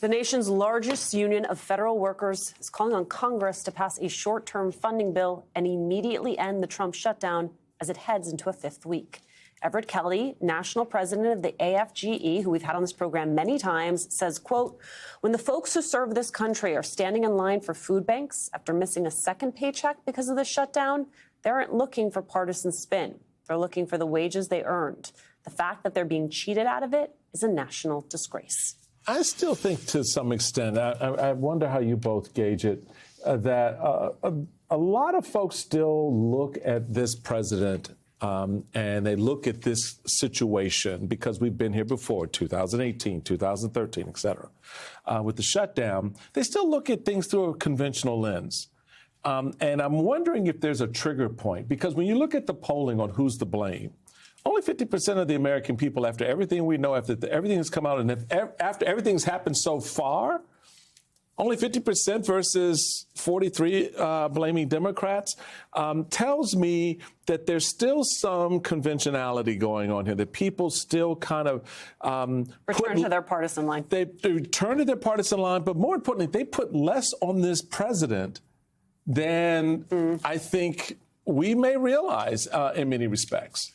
The nation's largest union of federal workers is calling on Congress to pass a short-term funding bill and immediately end the Trump shutdown as it heads into a fifth week. Everett Kelly, national president of the AFGE, who we've had on this program many times, says, quote, when the folks who serve this country are standing in line for food banks after missing a second paycheck because of the shutdown, they aren't looking for partisan spin. They're looking for the wages they earned. The fact that they're being cheated out of it is a national disgrace. I still think to some extent, I wonder how you both gauge it, that a lot of folks still look at this president and they look at this situation because we've been here before, 2018, 2013, et cetera. With the shutdown, they still look at things through a conventional lens. And I'm wondering if there's a trigger point, because when you look at the polling on who's to blame, only 50% of the American people, after everything we know, after everything has come out, and after everything's happened so far, only 50% versus 43 blaming Democrats, tells me that there's still some conventionality going on here, that people still kind of return to their partisan line. They return to their partisan line, but more importantly, they put less on this president than I think we may realize in many respects.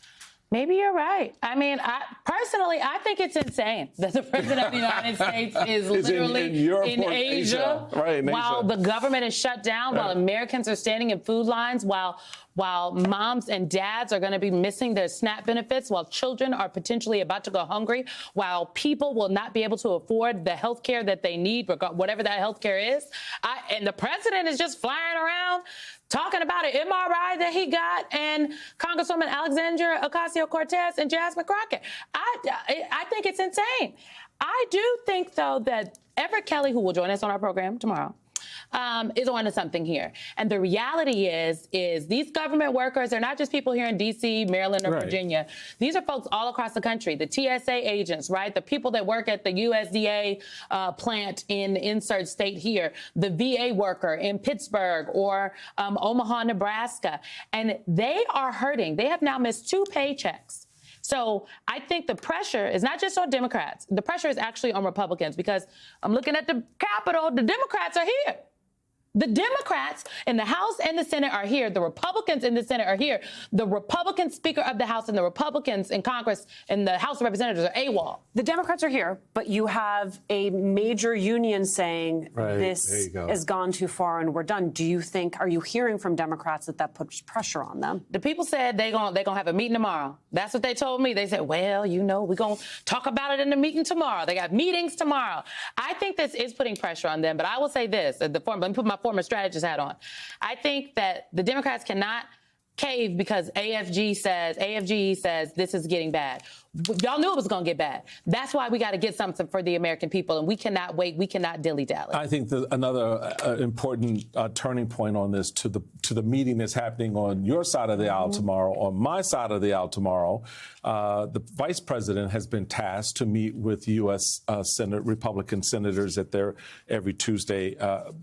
Maybe you're right. I mean, I think it's insane that the president of the United States is literally in Asia, right, while Asia. The government is shut down, while Americans are standing in food lines, while moms and dads are going to be missing their SNAP benefits, while children are potentially about to go hungry, while people will not be able to afford the health care that they need, whatever that health care is. And the president is just flying around talking about an MRI that he got, and Congresswoman Alexandria Ocasio-Cortez and Jasmine Crockett. I think it's insane. I do think, though, that Everett Kelly, who will join us on our program tomorrow, is on to something here. And the reality is these government workers, they're not just people here in D.C., Maryland, or Virginia. These are folks all across the country, the TSA agents, right? The people that work at the USDA plant in insert state here, the VA worker in Pittsburgh or Omaha, Nebraska. And they are hurting. They have now missed 2 paychecks. So I think the pressure is not just on Democrats. The pressure is actually on Republicans, because I'm looking at the Capitol. The Democrats are here. The Democrats in the House and the Senate are here. The Republicans in the Senate are here. The Republican Speaker of the House and the Republicans in Congress and the House of Representatives are AWOL. The Democrats are here, but you have a major union saying this has gone too far and we're done. Are you hearing from Democrats that puts pressure on them? The people said they're gonna have a meeting tomorrow. That's what they told me. They said, well, we're going to talk about it in the meeting tomorrow. They got meetings tomorrow. I think this is putting pressure on them, but I will say this, let me put my former strategist hat on. I think that the Democrats cannot cave because AFGE says this is getting bad. Y'all knew it was going to get bad. That's why we got to get something for the American people, and we cannot wait. We cannot dilly-dally. I think another important turning point on this to the meeting that's happening on your side of the aisle tomorrow, on my side of the aisle tomorrow, the vice president has been tasked to meet with U.S. Republican senators at their every Tuesday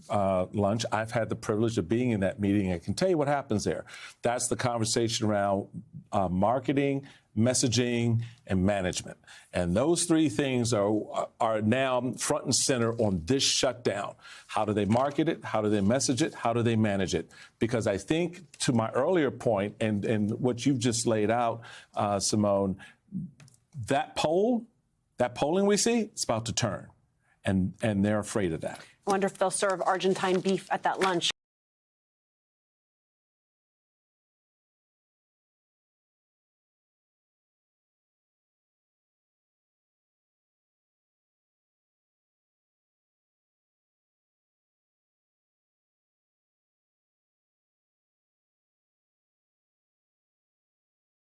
lunch. I've had the privilege of being in that meeting. I can tell you what happens there. That's the conversation around marketing, messaging, and management. And those 3 things are now front and center on this shutdown. How do they market it? How do they message it? How do they manage it? Because I think, to my earlier point and what you've just laid out, Simone, that polling we see, it's about to turn. And they're afraid of that. I wonder if they'll serve Argentine beef at that lunch.